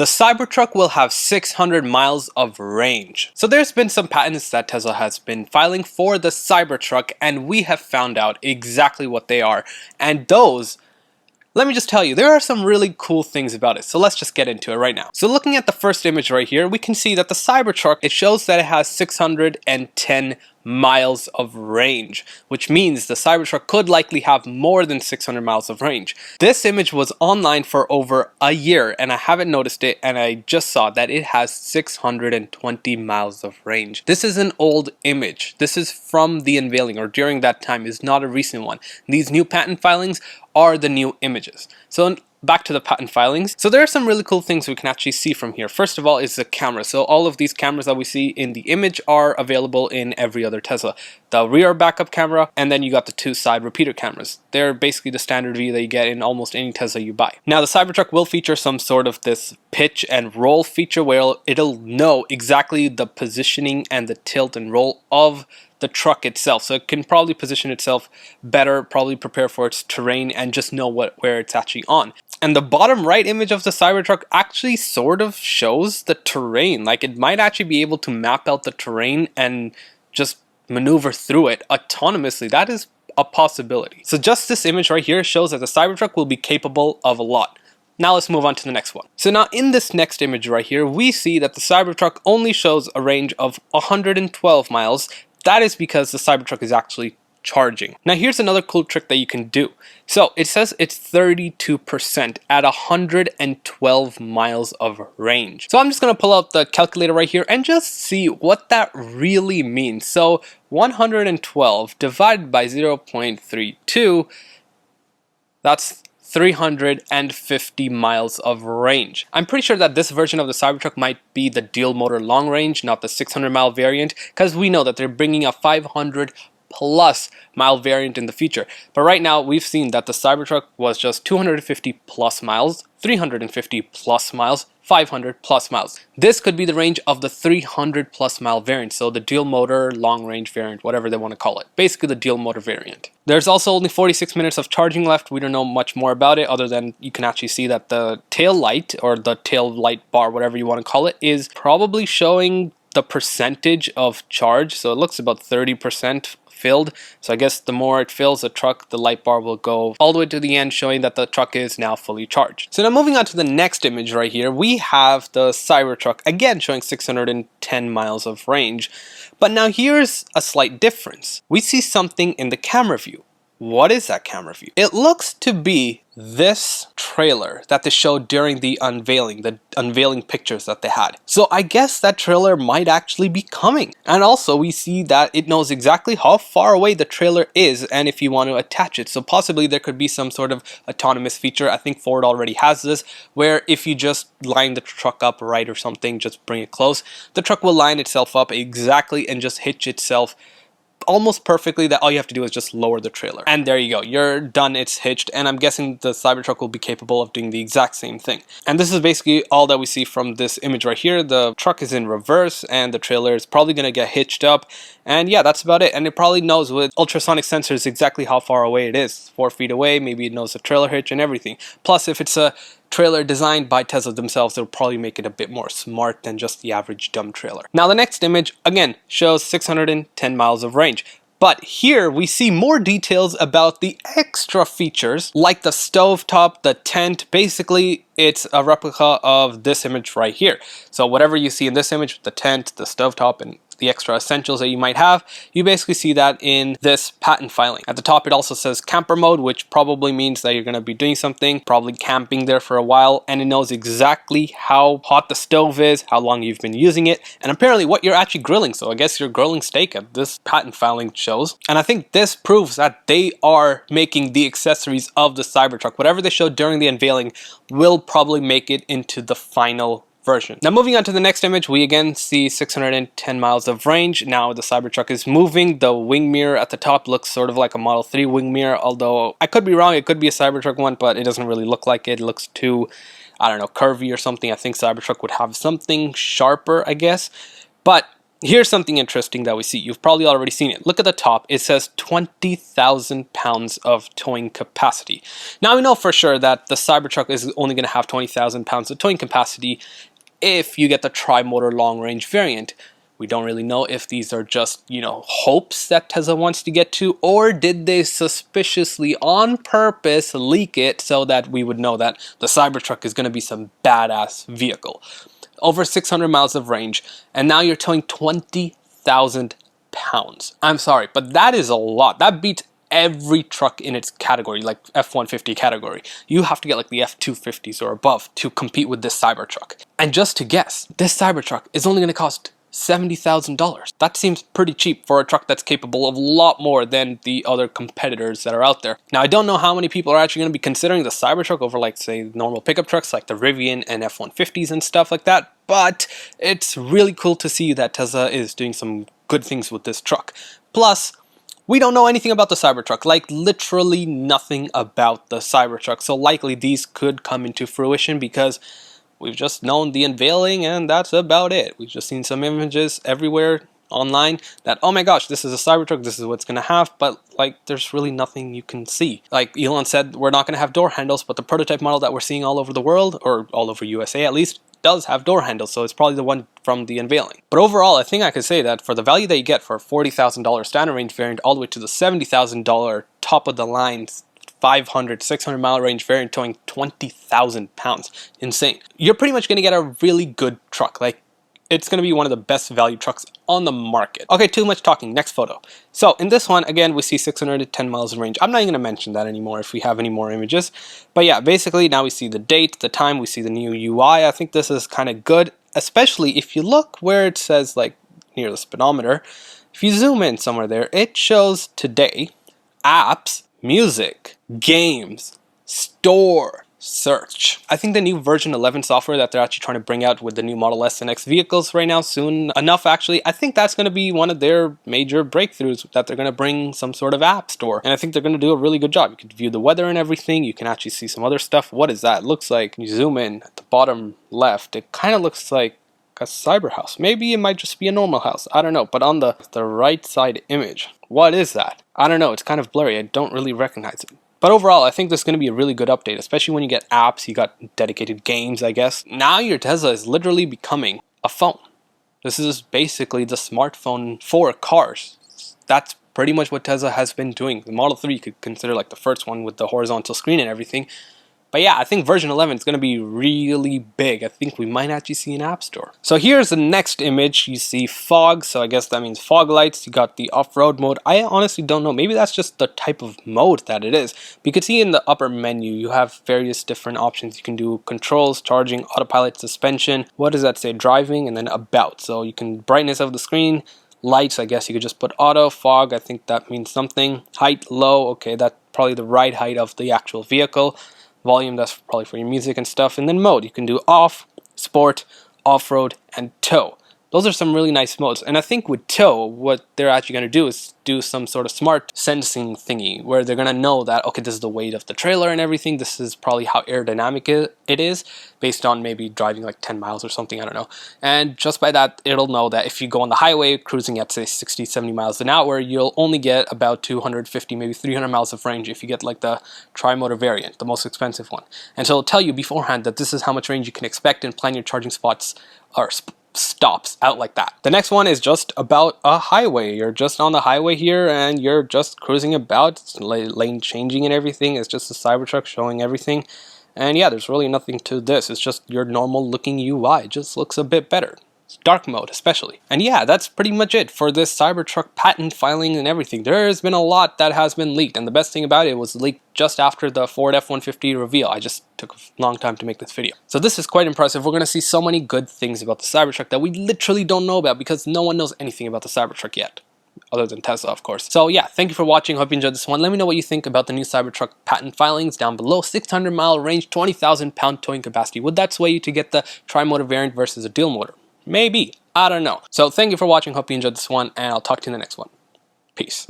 The Cybertruck will have 600 miles of range. So there's been some patents that Tesla has been filing for the Cybertruck, and we have found out exactly what they are. And those, let me just tell you, there are some really cool things about it. So let's just get into it right now. So looking at the first image right here, we can see that the Cybertruck, it shows that it has 610 miles of range, which means the Cybertruck could likely have more than 600 miles of range. This image was online for over a year and I haven't noticed it, and I just saw that it has 620 miles of range. This is an old image. This is from the unveiling, or during that time, is not a recent one. These new patent filings are the new images. So back to the patent filings. So there are some really cool things we can actually see from here. First of all is the camera. So all of these cameras that we see in the image are available in every other Tesla. The rear backup camera, and then you got the two side repeater cameras. They're basically the standard view that you get in almost any Tesla you buy. Now the Cybertruck will feature some sort of this pitch and roll feature where it'll know exactly the positioning and the tilt and roll of the truck itself, so it can probably position itself better, probably prepare for its terrain, and just know where it's actually on. And the bottom right image of the Cybertruck actually sort of shows the terrain. Like, it might actually be able to map out the terrain and just maneuver through it autonomously. That is a possibility. So just this image right here shows that the Cybertruck will be capable of a lot. Now let's move on to the next one. So now in this next image right here, we see that the Cybertruck only shows a range of 112 miles. That is because the Cybertruck is actually charging. Now here's another cool trick that you can do. So it says it's 32% at 112 miles of range. So I'm just going to pull out the calculator right here and just see what that really means. So 112 divided by 0.32, that's 350 miles of range. I'm pretty sure that this version of the Cybertruck might be the dual motor long range, not the 600 mile variant, because we know that they're bringing a 500 plus mile variant in the future. But right now we've seen that the Cybertruck was just 250 plus miles, 350 plus miles, 500 plus miles. This could be the range of the 300 plus mile variant, so the dual motor long range variant, whatever they want to call it. Basically the dual motor variant. There's also only 46 minutes of charging left. We don't know much more about it other than you can actually see that the tail light, or the tail light bar, whatever you want to call it, is probably showing the percentage of charge. So it looks about 30% filled. So I guess the more it fills the truck, the light bar will go all the way to the end, showing that the truck is now fully charged. So now moving on to the next image right here, we have the Cybertruck again showing 610 miles of range. But now here's a slight difference. We see something in the camera view. What is that camera view? It looks to be this trailer that they showed during the unveiling pictures that they had. So I guess that trailer might actually be coming. And also we see that it knows exactly how far away the trailer is and if you want to attach it. So possibly there could be some sort of autonomous feature. I think Ford already has this, where if you just line the truck up right or something, just bring it close, the truck will line itself up exactly and just hitch itself almost perfectly, that all you have to do is just lower the trailer. And there you go, you're done, it's hitched, and I'm guessing the Cybertruck will be capable of doing the exact same thing. And this is basically all that we see from this image right here. The truck is in reverse and the trailer is probably going to get hitched up. And yeah, that's about it. And it probably knows with ultrasonic sensors exactly how far away it is. 4 feet away, maybe it knows the trailer hitch and everything. Plus, if it's a trailer designed by Tesla themselves, they'll probably make it a bit more smart than just the average dumb trailer. Now the next image again shows 610 miles of range. But here we see more details about the extra features like the stovetop, the tent. Basically, it's a replica of this image right here. So whatever you see in this image, the tent, the stovetop, and the extra essentials that you might have, you basically see that in this patent filing. At the top it also says camper mode, which probably means that you're going to be doing something, probably camping there for a while, and it knows exactly how hot the stove is, how long you've been using it, and apparently what you're actually grilling. So I guess you're grilling steak, as this patent filing shows. And I think this proves that they are making the accessories of the Cybertruck. Whatever they showed during the unveiling will probably make it into the final version. Now moving on to the next image, we again see 610 miles of range. Now the Cybertruck is moving. The wing mirror at the top looks sort of like a Model 3 wing mirror, although I could be wrong, it could be a Cybertruck one, but it doesn't really look like it. It looks too, I don't know, curvy or something. I think Cybertruck would have something sharper, I guess. But Here's something interesting that we see. You've probably already seen it. Look at the top. It says 20,000 pounds of towing capacity. Now we know for sure that the Cybertruck is only going to have 20,000 pounds of towing capacity if you get the tri-motor long-range variant. We don't really know if these are just, hopes that Tesla wants to get to, or did they suspiciously on purpose leak it so that we would know that the Cybertruck is going to be some badass vehicle. Over 600 miles of range, and now you're towing 20,000 pounds. I'm sorry, but that is a lot. That beats every truck in its category, like F-150 category. You have to get like the F-250s or above to compete with this Cybertruck. And just to guess, this Cybertruck is only going to cost $70,000. That seems pretty cheap for a truck that's capable of a lot more than the other competitors that are out there. Now, I don't know how many people are actually going to be considering the Cybertruck over, like, say, normal pickup trucks like the Rivian and F-150s and stuff like that, but it's really cool to see that Tesla is doing some good things with this truck. Plus, we don't know anything about the Cybertruck, like literally nothing about the Cybertruck, so likely these could come into fruition because we've just known the unveiling and that's about it. We've just seen some images everywhere online that, oh my gosh, this is a Cybertruck, this is what's going to have, but like there's really nothing you can see. Like Elon said, we're not going to have door handles, but the prototype model that we're seeing all over the world, or all over USA at least, does have door handles, so it's probably the one from the unveiling. But overall, I think I could say that for the value that you get for a $40,000 standard range variant all the way to the $70,000 top of the line 500, 600 mile range variant towing 20,000 pounds. Insane. You're pretty much going to get a really good truck. Like, it's going to be one of the best value trucks on the market. Okay, too much talking. Next photo. So in this one, again, we see 610 miles of range. I'm not even going to mention that anymore if we have any more images. But yeah, basically now we see the date, the time, we see the new UI. I think this is kind of good, especially if you look where it says like near the speedometer. If you zoom in somewhere there, it shows today, apps, music, games, store, search. I think the new version 11 software that they're actually trying to bring out with the new Model S and X vehicles right now, soon enough actually, I think that's going to be one of their major breakthroughs, that they're going to bring some sort of app store. And I think they're going to do a really good job. You can view the weather and everything. You can actually see some other stuff. What is that? It looks like, you zoom in at the bottom left, it kind of looks like a cyber house. Maybe it might just be a normal house. I don't know. But on the right side image, what is that? I don't know. It's kind of blurry. I don't really recognize it. But overall, I think this is going to be a really good update, especially when you get apps, you got dedicated games, I guess. Now your Tesla is literally becoming a phone. This is basically the smartphone for cars. That's pretty much what Tesla has been doing. The Model 3 you could consider like the first one with the horizontal screen and everything. But yeah, I think version 11 is going to be really big. I think we might actually see an app store. So here's the next image. You see fog, so I guess that means fog lights. You got the off-road mode. I honestly don't know. Maybe that's just the type of mode that it is. But you can see in the upper menu, you have various different options. You can do controls, charging, autopilot, suspension. What does that say? Driving, and then about. So you can brightness of the screen. Lights, I guess you could just put auto. Fog, I think that means something. Height, low. Okay, that's probably the right height of the actual vehicle. Volume, that's probably for your music and stuff. And then mode, you can do off, sport, off-road, and tow. Those are some really nice modes. And I think with tow, what they're actually going to do is do some sort of smart sensing thingy where they're going to know that, okay, this is the weight of the trailer and everything. This is probably how aerodynamic it is based on maybe driving like 10 miles or something, I don't know. And just by that, it'll know that if you go on the highway cruising at say 60, 70 miles an hour, you'll only get about 250, maybe 300 miles of range if you get like the tri-motor variant, the most expensive one. And so it'll tell you beforehand that this is how much range you can expect and plan your charging spots or stops out like that. The next one is just about a highway. You're just on the highway here and you're just cruising about, lane changing and everything. It's just a Cybertruck showing everything. And yeah, there's really nothing to this. It's just your normal looking UI. It just looks a bit better. Dark mode especially. And yeah, that's pretty much it for this Cybertruck patent filing and everything. There's been a lot that has been leaked, and the best thing about it was leaked just after the Ford F-150 reveal. I just took a long time to make this video. So this is quite impressive. We're going to see so many good things about the Cybertruck that we literally don't know about because no one knows anything about the Cybertruck yet. Other than Tesla, of course. So yeah, thank you for watching. Hope you enjoyed this one. Let me know what you think about the new Cybertruck patent filings down below. 600 mile range, 20,000 pound towing capacity. Would that sway you to get the tri-motor variant versus a dual motor? Maybe. I don't know. So thank you for watching. Hope you enjoyed this one, and I'll talk to you in the next one. Peace.